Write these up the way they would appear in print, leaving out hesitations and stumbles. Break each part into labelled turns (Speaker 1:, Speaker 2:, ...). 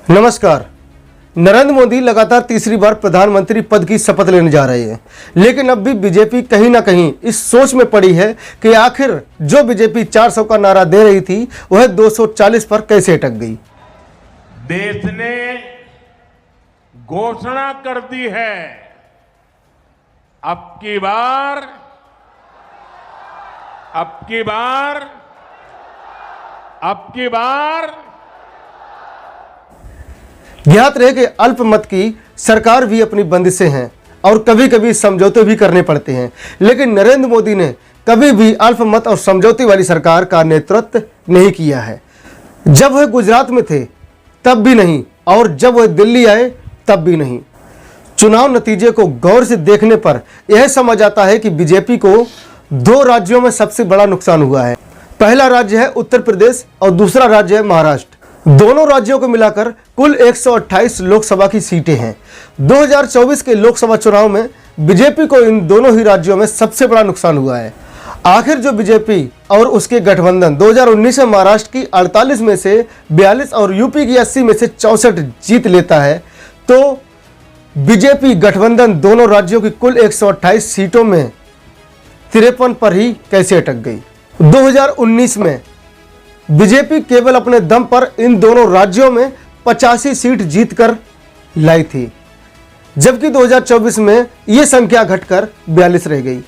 Speaker 1: नमस्कार। नरेंद्र मोदी लगातार तीसरी बार प्रधानमंत्री पद की शपथ लेने जा रहे हैं, लेकिन अब भी बीजेपी कहीं ना कहीं इस सोच में पड़ी है कि आखिर जो बीजेपी 400 का नारा दे रही थी वह 240 पर कैसे अटक गई।
Speaker 2: देश ने घोषणा कर दी है, अब की बार
Speaker 1: ज्ञात रहे कि अल्पमत की सरकार भी अपनी बंदिशें हैं और कभी कभी समझौते भी करने पड़ते हैं, लेकिन नरेंद्र मोदी ने कभी भी अल्पमत और समझौते वाली सरकार का नेतृत्व नहीं किया है। जब वह गुजरात में थे तब भी नहीं और जब वह दिल्ली आए तब भी नहीं। चुनाव नतीजे को गौर से देखने पर यह समझ आता है कि बीजेपी को दो राज्यों में सबसे बड़ा नुकसान हुआ है। पहला राज्य है उत्तर प्रदेश और दूसरा राज्य है महाराष्ट्र। दोनों राज्यों को मिलाकर कुल 128 लोकसभा की सीटें हैं। 2024 के लोकसभा चुनाव में बीजेपी को इन दोनों ही राज्यों में सबसे बड़ा नुकसान हुआ है। आखिर जो बीजेपी और उसके गठबंधन 2019 में महाराष्ट्र की 48 में से 42 और यूपी की 80 में से 64 जीत लेता है, तो बीजेपी गठबंधन दोनों राज्यों की कुल 128 सीटों में 53 पर ही कैसे अटक गई। 2019 में बीजेपी केवल अपने दम पर इन दोनों राज्यों में 85 सीट जीतकर लाई थी, जबकि 2024 में यह संख्या घटकर 42 रह गई।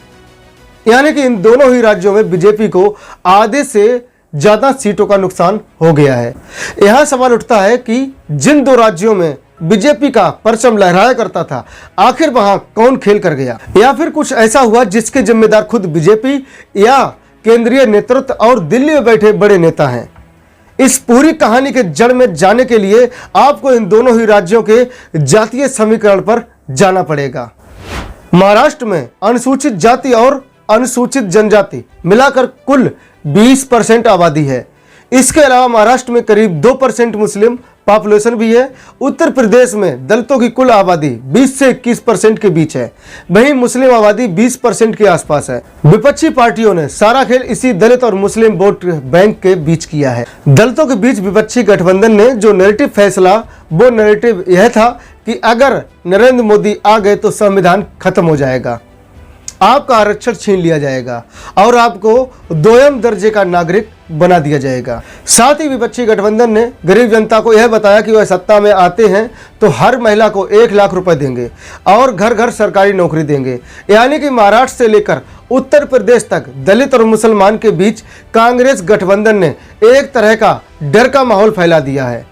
Speaker 1: यानी कि इन दोनों ही राज्यों में बीजेपी को आधे से ज्यादा सीटों का नुकसान हो गया है। यहां सवाल उठता है कि जिन दो राज्यों में बीजेपी का परचम लहराया करता था, आखिर वहां कौन खेल कर गया, या फिर कुछ ऐसा हुआ जिसके जिम्मेदार खुद बीजेपी या केंद्रीय नेतृत्व और दिल्ली में बैठे बड़े नेता हैं। इस पूरी कहानी के जड़ में जाने के लिए आपको इन दोनों ही राज्यों के जातीय समीकरण पर जाना पड़ेगा। महाराष्ट्र में अनुसूचित जाति और अनुसूचित जनजाति मिलाकर कुल 20% आबादी है। इसके अलावा महाराष्ट्र में करीब 2% मुस्लिम पॉपुलेशन भी है। उत्तर प्रदेश में दलितों की कुल आबादी 20 से 21% के बीच है, वहीं मुस्लिम आबादी 20% के आसपास है। विपक्षी पार्टियों ने सारा खेल इसी दलित और मुस्लिम वोट बैंक के बीच किया है। दलितों के बीच विपक्षी गठबंधन ने जो नैरेटिव फैसला, वो नैरेटिव यह था कि अगर नरेंद्र मोदी आ गए तो संविधान खत्म हो जाएगा, आपका आरक्षण छीन लिया जाएगा और आपको दोयम दर्जे का नागरिक बना दिया जाएगा। साथ ही विपक्षी गठबंधन ने गरीब जनता को यह बताया कि वह सत्ता में आते हैं तो हर महिला को 1 लाख रुपए देंगे और घर घर सरकारी नौकरी देंगे। यानी कि महाराष्ट्र से लेकर उत्तर प्रदेश तक दलित और मुसलमान के बीच कांग्रेस गठबंधन ने एक तरह का डर का माहौल फैला दिया है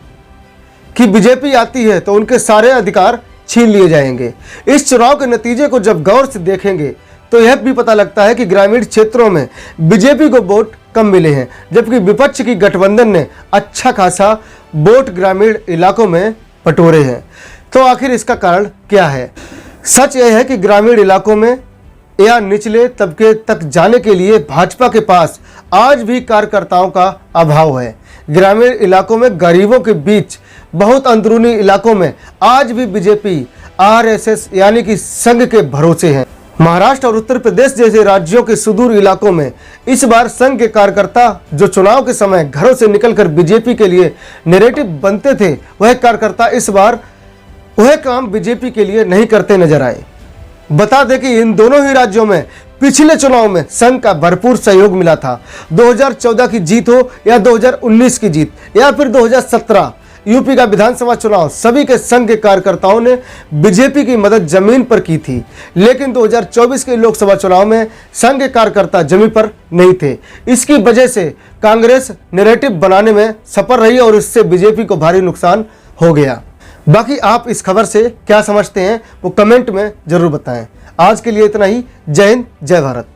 Speaker 1: कि बीजेपी आती है तो उनके सारे अधिकार छीन लिए जाएंगे। इस चुनाव के नतीजे को जब गौर से देखेंगे तो यह भी पता लगता है कि ग्रामीण क्षेत्रों में बीजेपी को वोट कम मिले हैं, जबकि विपक्ष की गठबंधन ने अच्छा खासा वोट ग्रामीण इलाकों में बटोरे हैं। तो आखिर इसका कारण क्या है? सच यह है कि ग्रामीण इलाकों में या निचले तबके तक जाने के लिए भाजपा के पास आज भी कार्यकर्ताओं का अभाव है। ग्रामीण इलाकों में गरीबों के बीच, बहुत अंदरूनी इलाकों में आज भी बीजेपी आरएसएस यानी कि संघ के भरोसे है। महाराष्ट्र और उत्तर प्रदेश जैसे राज्यों के सुदूर इलाकों में इस बार संघ के कार्यकर्ता जो चुनाव के समय घरों से निकलकर बीजेपी के लिए नैरेटिव बनते थे, वह कार्यकर्ता इस बार वह काम बीजेपी के लिए नहीं करते नजर आए। बता दें कि इन दोनों ही राज्यों में पिछले चुनाव में संघ का भरपूर सहयोग मिला था। 2014 की जीत हो या 2019 की जीत या फिर 2017 यूपी का विधानसभा चुनाव, सभी के संघ के कार्यकर्ताओं ने बीजेपी की मदद जमीन पर की थी। लेकिन 2024 के लोकसभा चुनाव में संघ के कार्यकर्ता जमीन पर नहीं थे। इसकी वजह से कांग्रेस नैरेटिव बनाने में सफल रही और इससे बीजेपी को भारी नुकसान हो गया। बाकी आप इस खबर से क्या समझते हैं वो कमेंट में जरूर बताएं। आज के लिए इतना ही। जय हिंद, जय भारत।